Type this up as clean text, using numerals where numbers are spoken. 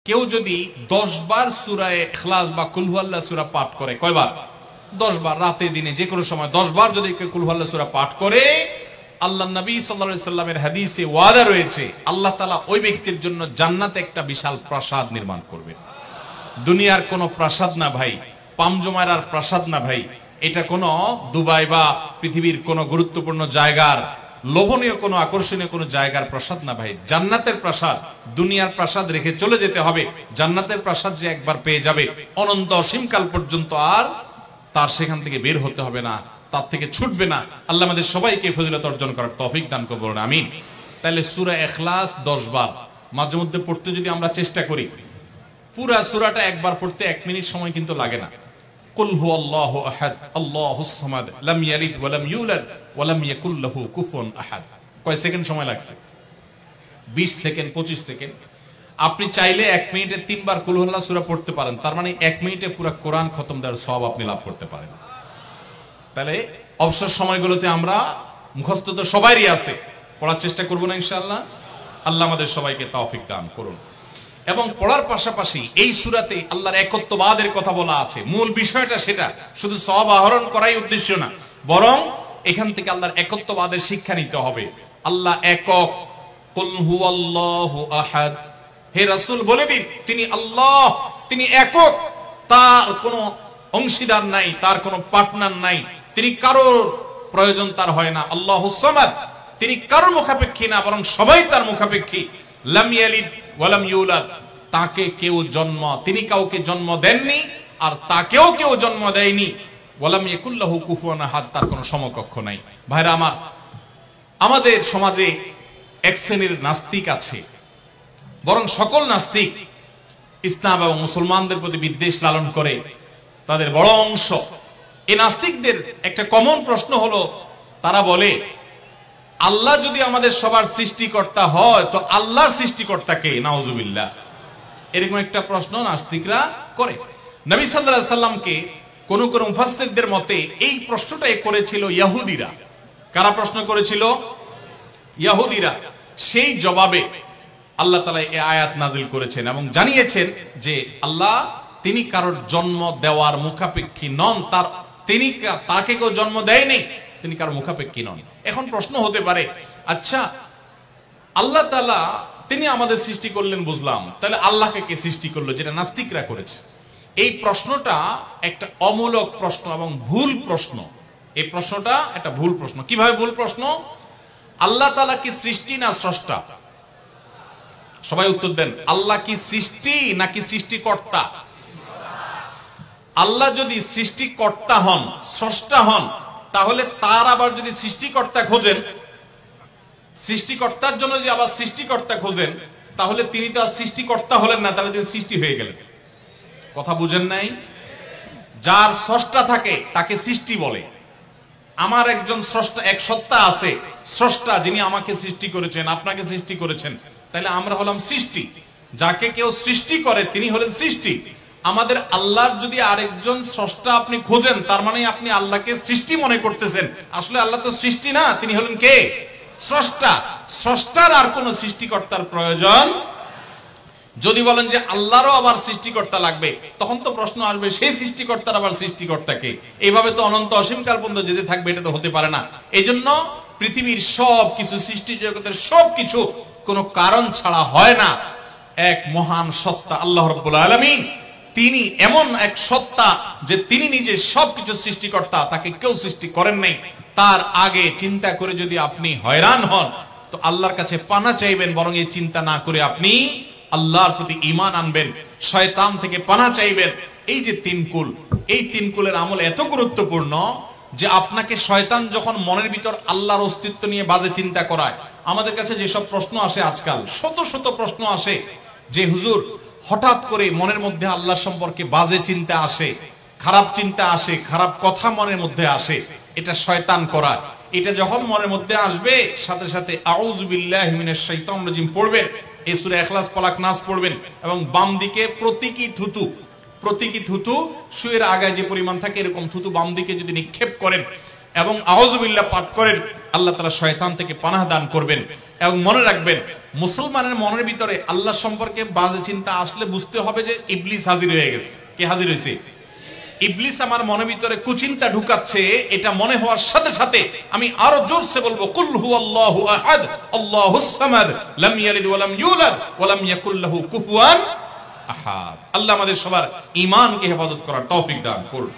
কেউ যদি 10 বার সূরা ইখলাস বা কুল হুয়াল্লাহ সূরা পাঠ করে, কয়বার? 10 বার, রাতে দিনে যে কোনো সময় 10 বার যদি কেউ কুল হুয়াল্লাহ সূরা পাঠ করে, আল্লাহর নবী সাল্লাল্লাহু আলাইহি সাল্লামের হাদিসে ওয়াদা রয়েছে আল্লাহ তাআলা ওই ব্যক্তির জন্য জান্নাতে একটা বিশাল প্রাসাদ নির্মাণ করবেন। দুনিয়ার কোনো প্রাসাদ না ভাই, পামজমারার প্রাসাদ না ভাই, এটা কোনো দুবাই বা পৃথিবীর কোনো গুরুত্বপূর্ণ জায়গার লোভনীয় কোনো আকর্ষণীয় কোনো জায়গার প্রাসাদ না ভাই, জান্নাতের প্রাসাদ। দুনিয়ার প্রাসাদ রেখে চলে যেতে হবে, জান্নাতের প্রাসাদ যে একবার পেয়ে যাবে অনন্ত অসীমকাল পর্যন্ত আর তার সেখান থেকে বের হতে হবে না, তার থেকে ছুটবে না। আল্লাহ আমাদের সবাইকে ফজিলত অর্জন করার তৌফিক দান করুন, আমিন। তাহলে সূরা ইখলাস 10 বার মাঝে মধ্যে পড়তে যদি আমরা চেষ্টা করি, পুরা সূরাটা একবার পড়তে 1 মিনিট সময় কিন্তু লাগে না। কুল হুয়াল্লাহু আহাদ আল্লাহুস সামাদ লাম ইয়ালিদ ওয়া লাম ইউলাদ ওয়া লাম ইয়াকুল লাহু কুফুয়ান আহাদ। কয় সেকেন্ড সময় লাগছে? 20 সেকেন্ড, 25 সেকেন্ড। আপনি চাইলে 1 মিনিটে 3 বার কুল হুয়াল্লাহ সূরা পড়তে পারেন, তার মানে 1 মিনিটে পুরো কোরআন খতম দেওয়ার সওয়াব আপনি লাভ করতে পারেন। তাহলে অবসর সময়গুলোতে আমরা মুখস্থ তো সবারই আছে, পড়ার চেষ্টা করব না ইনশাআল্লাহ। আল্লাহ আমাদের সবাইকে তৌফিক দান করুন। এবং পড়ার পাশাপাশি এই সূরাতে আল্লাহর একত্ববাদের কথা বলা আছে, মূল বিষয়টা সেটা, শুধু সওয়াব আহরণ করাই উদ্দেশ্য না, বরং এখান থেকে আল্লাহর একত্ববাদের শিক্ষা নিতে হবে। আল্লাহ একক, কুল হুয়াল্লাহু আহাদ, হে রাসূল বলে দিন তিনি আল্লাহ, তিনি একক, তার কোনো অংশীদার নাই, তার কোনো পার্টনার নাই, তিনি কারোর প্রয়োজন তার হয় না। আল্লাহুস সামাদ, তিনি কারোর মুখাপেক্ষী না, বরং সবাই তার মুখাপেক্ষী। লাম ইয়ালিদ ওয়া লাম ইউলাদ, তাকে কেউ জন্ম, তিনি কাউকে জন্ম দেননি আর তাকেও কেউ জন্ম দেয়নি। ওয়া লাম ইয়াকুল লাহু কুফুয়ান আহাদ, তার কোনো সমকক্ষ নাই। ভাইরা আমার, আমাদের সমাজে এক শ্রেণীর নাস্তিক আছে, বরং সকল নাস্তিক ইসলাম এবং মুসলমানদের প্রতি বিদ্বেষ লালন করে, তাদের বড় অংশ। এই নাস্তিকদের একটা কমন প্রশ্ন হলো, তারা বলে আল্লাহ যদি আমাদের সবার সৃষ্টিকর্তা হয় তো আল্লাহর সৃষ্টিকর্তা কে? নাউজুবিল্লাহ। এরকম একটা প্রশ্ন নাস্তিকরা করে। নবী সাল্লাল্লাহু আলাইহি সাল্লামকে কোন কোন মুফাসসিরদের মতে এই প্রশ্নটাই করেছিল ইহুদিরা। কারা প্রশ্ন করেছিল? ইহুদিরা। সেই জবাবে আল্লাহ তাআলা এই আয়াত নাযিল করেছেন এবং জানিয়েছেন যে আল্লাহ তিনি কারোর জন্ম দেওয়ার মুখাপেক্ষী নন, তিনি তাকে কেউ জন্ম দেয়নি, তিনি কারোর মুখাপেক্ষী নন। এখন প্রশ্ন হতে পারে, আচ্ছা আল্লাহ তাআলা তিনি আমাদের সৃষ্টি করলেন বুঝলাম, তাহলে আল্লাহকে কে সৃষ্টি করলো, যেটা নাস্তিকরা করেছে। এই প্রশ্নটা একটা অমূলক প্রশ্ন এবং ভুল প্রশ্ন। এই প্রশ্নটা একটা ভুল প্রশ্ন। কিভাবে ভুল প্রশ্ন? আল্লাহ তাআলা কি সৃষ্টি না স্রষ্টা? সবাই উত্তর দেন। আল্লাহ কি সৃষ্টি নাকি সৃষ্টিকর্তা? আল্লাহ যদি সৃষ্টিকর্তা হন, স্রষ্টা হন, তাহলে তার আবার যদি সৃষ্টিকর্তা খোঁজেন, সৃষ্টিকর্তার জন্য যদি আবার সৃষ্টিকর্তা খোঁজেন, তাহলে তিনি তো আর সৃষ্টিকর্তা হলেন না, তাহলে তিনি সৃষ্টি হয়ে গেলেন। কথা বুঝেন নাই? যার স্রষ্টা থাকে তাকে সৃষ্টি বলে। আমার একজন স্রষ্টা, এক সত্তা আছে, স্রষ্টা, যিনি আমাকে সৃষ্টি করেছেন, আপনাকে সৃষ্টি করেছেন, তাহলে আমরা হলাম সৃষ্টি। যাকে কেউ সৃষ্টি করে তিনি হলেন সৃষ্টি। আমাদের আল্লাহর যদি আরেকজন স্রষ্টা আপনি খোঁজেন, তার মানে আপনি আল্লাহকে সৃষ্টি মনে করতেছেন। আসলে আল্লাহ তো সৃষ্টি না, তিনি হলেন কে? স্রষ্টা। স্রষ্টার আর কোন সৃষ্টিকর্তার প্রয়োজন। যদি বলেন যে আল্লাহরও আবার সৃষ্টিকর্তা লাগবে, তখন তো প্রশ্ন আসবে সেই সৃষ্টিকর্তার আবার সৃষ্টিকর্তাকে। এইভাবে তো অনন্ত অসীমকাল পর্যন্ত যেতে থাকবে, এটা তো হতে পারে না। এই জন্য পৃথিবীর সব কিছু, সৃষ্টি জগতের সব কিছু কোনো কারণ ছাড়া হয় না। এক মহান সত্তা আল্লাহ রাব্বুল আলামিন, তিনি এমন এক সত্তা যে তিনি নিজে সবকিছু সৃষ্টিকর্তা, তাকে কেউ সৃষ্টি করেন নাই। তার আগে চিন্তা করে যদি আপনি হয়রান হন তো আল্লাহর কাছে পানা চাইবেন, বরং এই চিন্তা না করে আপনি আল্লাহর প্রতি ঈমান আনবেন, শয়তান থেকে পানা চাইবেন। এই যে 3 কুল, এই 3 কুলের আমল এত গুরুত্বপূর্ণ যে আপনাকে শয়তান যখন মনের ভিতর আল্লাহর অস্তিত্ব নিয়ে বাজে চিন্তা করায়, আমাদের কাছে যেসব প্রশ্ন আসে আজকাল, শত শত প্রশ্ন আসে যে হুজুর হঠাৎ করে মনের মধ্যে আল্লাহ সম্পর্কে বাজে চিন্তা আসে, খারাপ চিন্তা আসে, খারাপ কথা মনের মধ্যে আসে, এটা শয়তান করা। এটা যখন মনের মধ্যে আসবে, সাথে সাথে আউযু বিল্লাহি মিনাশ শাইতানির রাজিম পড়বেন, এই সূরা ইখলাস, ফালাক, নাস পড়বেন এবং বাম দিকে প্রতীকী থুতু শুয়ের আগায় যে পরিমাণ থাকে এরকম থুতু বাম দিকে যদি নিক্ষেপ করেন এবং আউযু বিল্লাহ পাঠ করেন, আল্লাহ তাআলা শয়তান থেকে পানাহ দান করবেন। এবং মনে রাখবেন মুসলমানের মনের ভিতরে আল্লাহ সম্পর্কে বাজে চিন্তা আসলে বুঝতে হবে যে ইবলিস হাজির হয়ে গেছে। কে হাজির হয়েছে? ইবলিস আমার মনের ভিতরে কুচিন্তা ঢুকাচ্ছে। এটা মনে হওয়ার সাথে সাথে আমি আরো জোরসে বলবো, কুল হুয়াল্লাহু আহাদ আল্লাহুস সামাদ লাম ইয়ালিদ ওয়া লাম ইউলাদ ওয়া লাম ইয়াকুল লাহু কুফুয়ান আহাদ। আল্লাহ আমাদের সবার ঈমানকে হেফাজত করার তৌফিক দান করুন।